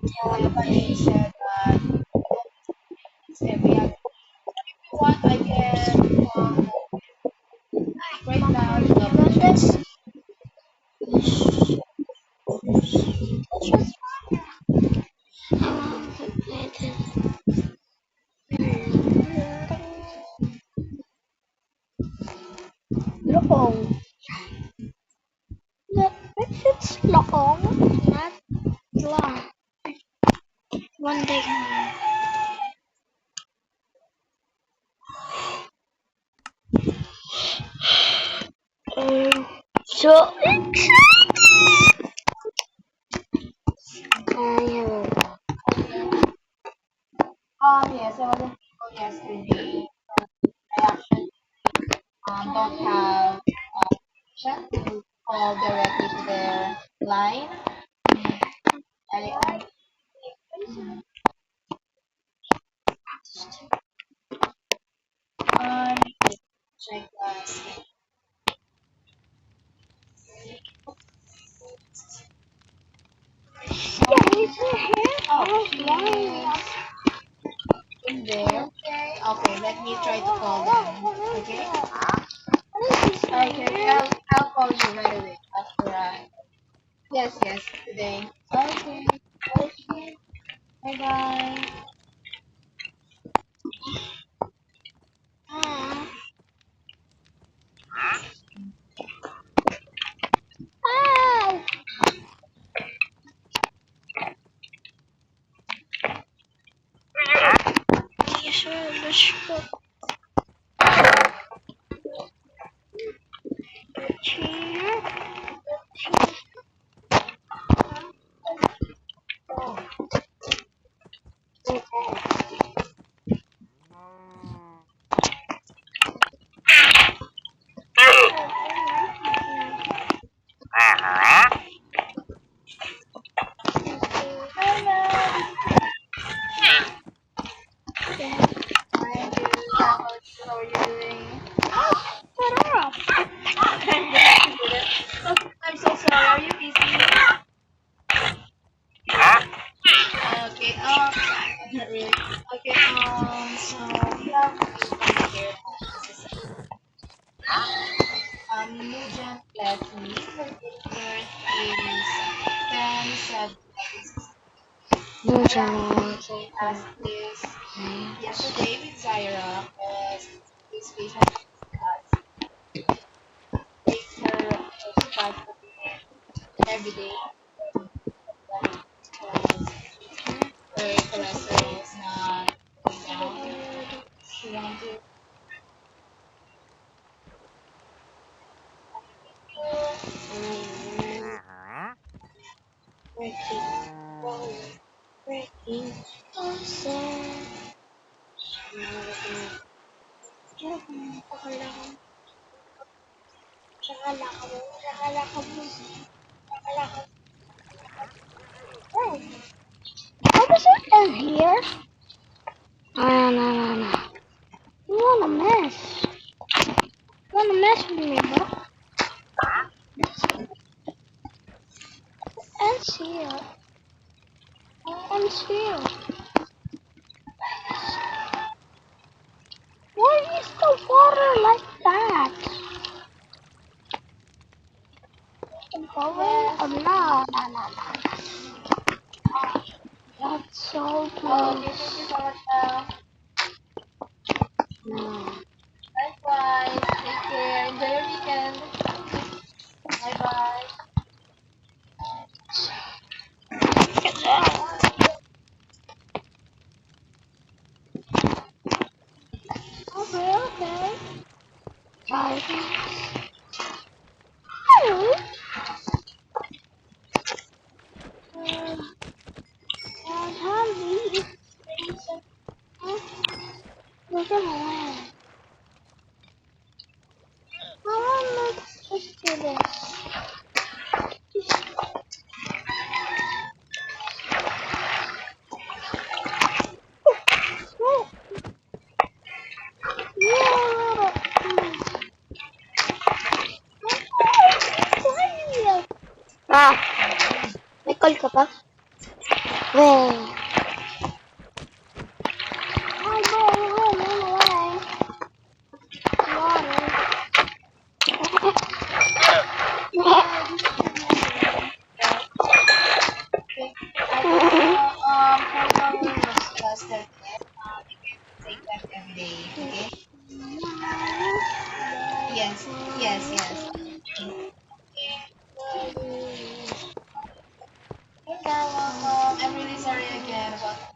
Everybody said that it's every other. If you want, I can right now. You love Let's long. If it's long, not long. One day. So excited! Yes, I was in people yesterday. I actually don't have option to call directly to their line. I um, check Yeah, it's a hair. oh, Long. she's in there. Okay, let me try to call them. Okay. Okay, I'll call you right away after yes, yes, today. Okay. Okay. Bye bye. Ah. Ow! Yes, let's go. Cheer. Hi, Julia. How are you doing? Shut up. I'm so sorry. Are you busy? Okay. Not really. Okay. So we have this here. Nugent Leslie. Her date of birth is 10/7. No, I Jana. actually asked this yesterday with Zaira because this patient takes her spot every day. Her cholesterol is not going down. She wants to Breaking. Awesome. Oh, how does it end here? No. You wanna mess? You wanna mess with me, bro? Ends here. Ends here. Why is the water like that? Going? Oh, no. That's so oh, okay, thank you close. so much. No. Likewise. Take care. Enjoy your weekend. Bye bye. Okay. Bye. Hello. Tommy. Look at my let's just do this. Oh, yeah. Ah, may call ka pa? Wait. Oh, bro, run away. Water. How long was that? You can take that every day. Okay. Yes. Yes. Yes. You're welcome. I'm really sorry again about that.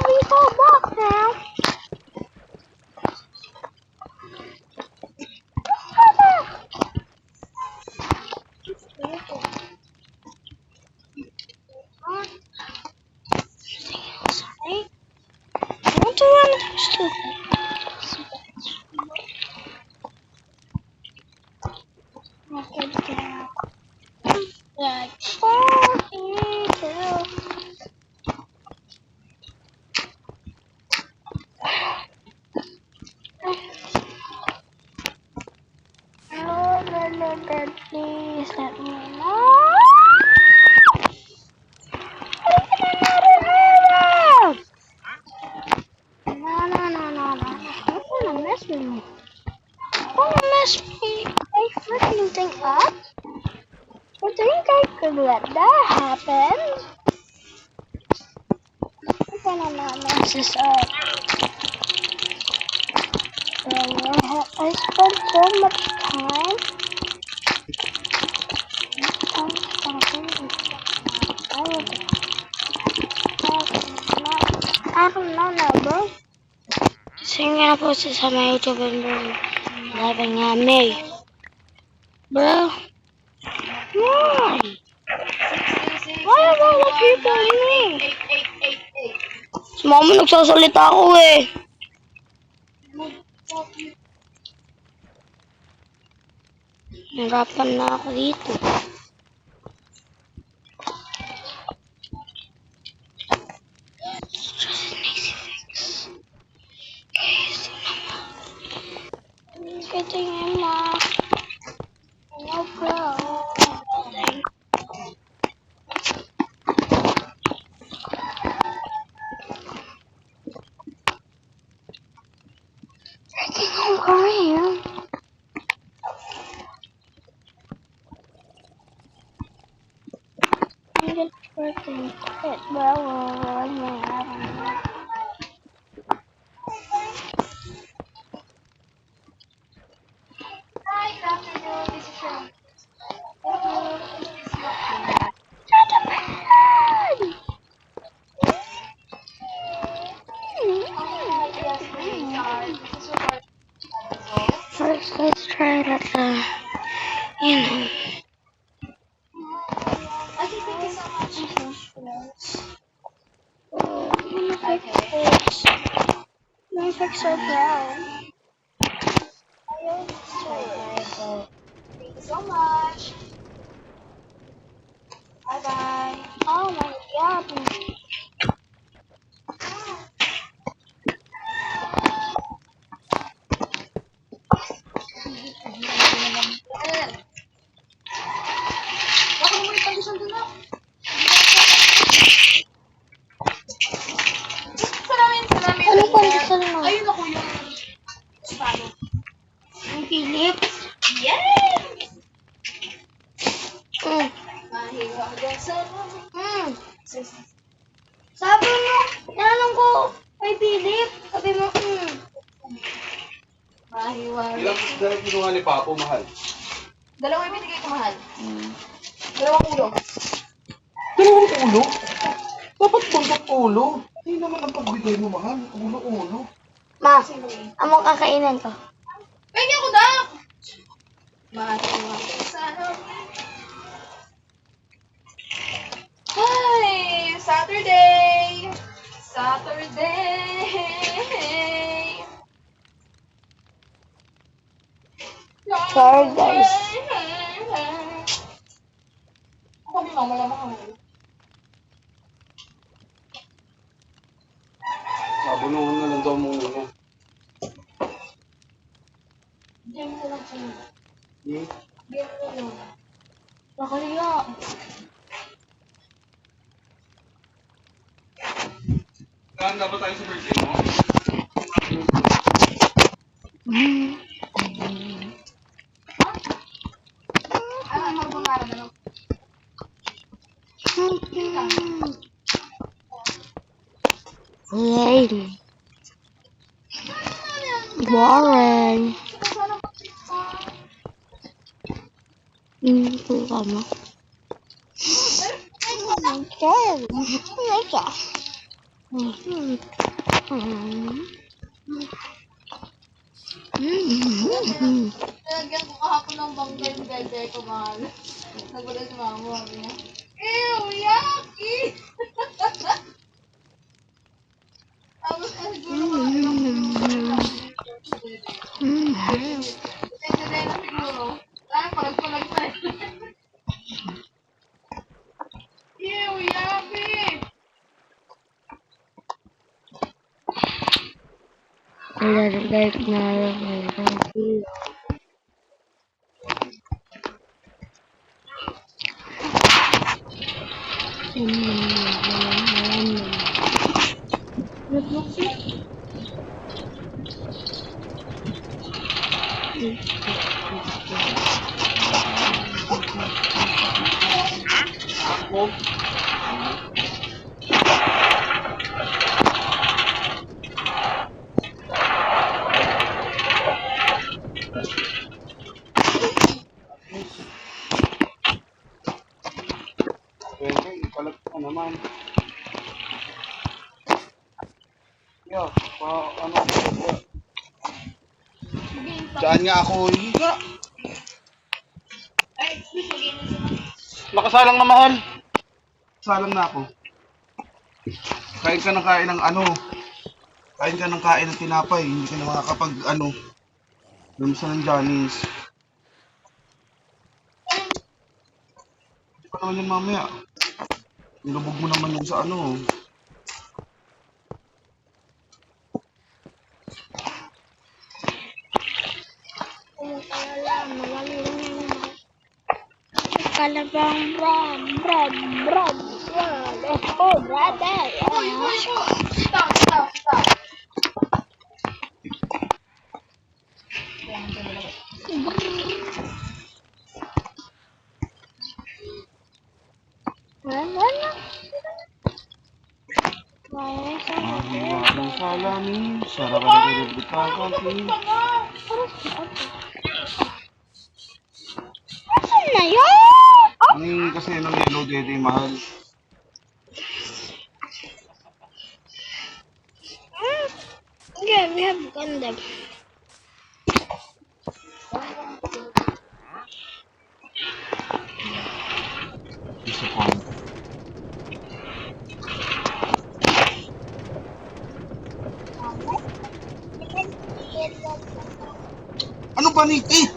We go back now. Sorry. I want to run stupid. Okay, down. Like 42. Please let me know. No, no, no, no, no. Don't wanna mess with me. Don't wanna mess me. I freaking thing up. I think I could let that happen. I'm gonna not mess this up. I spent so much time. I don't know now, bro. Kasi nga po sa my YouTube and bro. Laban nga, May. Bro. Why? Why are all the people in me? Sa mama nagsasalita ako eh. Nahirapan na ako dito. Getting in my no bro. Freaking home career. I'm just freaking quit, bro. Hi, good afternoon. This is your Shut up, man. yes, please. This is your episode. First, let's try it at the, you know. Okay, thank you so much. I'm Okay. like so proud. Thank you so much. Bye bye. Oh my god. Baka mo yung condition doon na. Salamin. Ano condition mo? Ayun ako yung spano. Ang Philips? Yes! Mahiwa dyan sa Sabi mo, tinanong ko kay Philip. Sabi mo, Mahiwa. Ilang isda na kinuha ni Papo, mahal? Dalawang ibinigay ko, mahal. Dalawang ulo. Dalawang ulo? Dapat bundok ulo. Hindi naman ang pagbigay mo, mahal. Ulo-ulo. Ma, among kakainin ko. Pwede ako, Dak! Mahiwa sa Hi! Saturday! Sorry guys. Sabi mo, malamang ako. Sabunungan na lang daw muna niya. Diyan mo lang sa'yo. Hmm? Diyan mo lang. Nakaliya. Saan dapat tayo sa birthday mo? Ano, magbungaran na lang. Lady. Boring. Tama. Nilagyan ko kahapon ng bangkay si Dede ko, mahal. Nagulat si mama, sabi niya, ew, yucky! Tapos, siguro mga ilang minuto si Dede. Si Dede na siguro. Ay, palag-palag na eh. Ew, yucky! Like na Ako? Pwede, ipalag ko naman. Yeah, ano ko. Diyan nga ako, hindi ka. Ay, excuse me, Nakasalang na mahal. Salang na ako. Kain ka ng kain ng ano. Kain ka ng kain ng tinapay. Hindi ka na makakapag ano. Lumisa ng Johnny's. Hindi pa naman yan mamaya. Nilubog mo naman yun sa ano. Kalabang brad. Let's go, brother. Stop, stop, stop. Ang salamin. Sarap ka na pinagbitawan. Asan na yun? Ang kasi ng yellow dede mahal. Yeah, we have Gundam. Disappoint. Ano ba ni eh?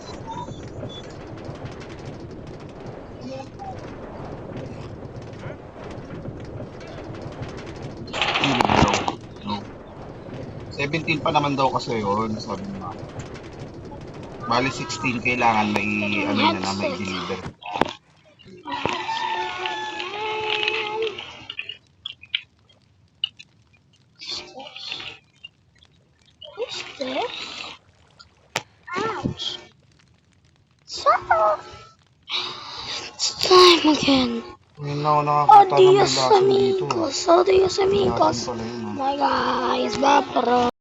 Hindi daw. No. 17 pa naman daw kasi yun, sabi niya. Bali 16 kailangan may ano na may deliver. What's this? Ouch. So, it's time again. Ngayon na ako nakakita ng may Adios lason dito. amigos. Adios amigos. Lason pala yun. Bye guys. Bye bro.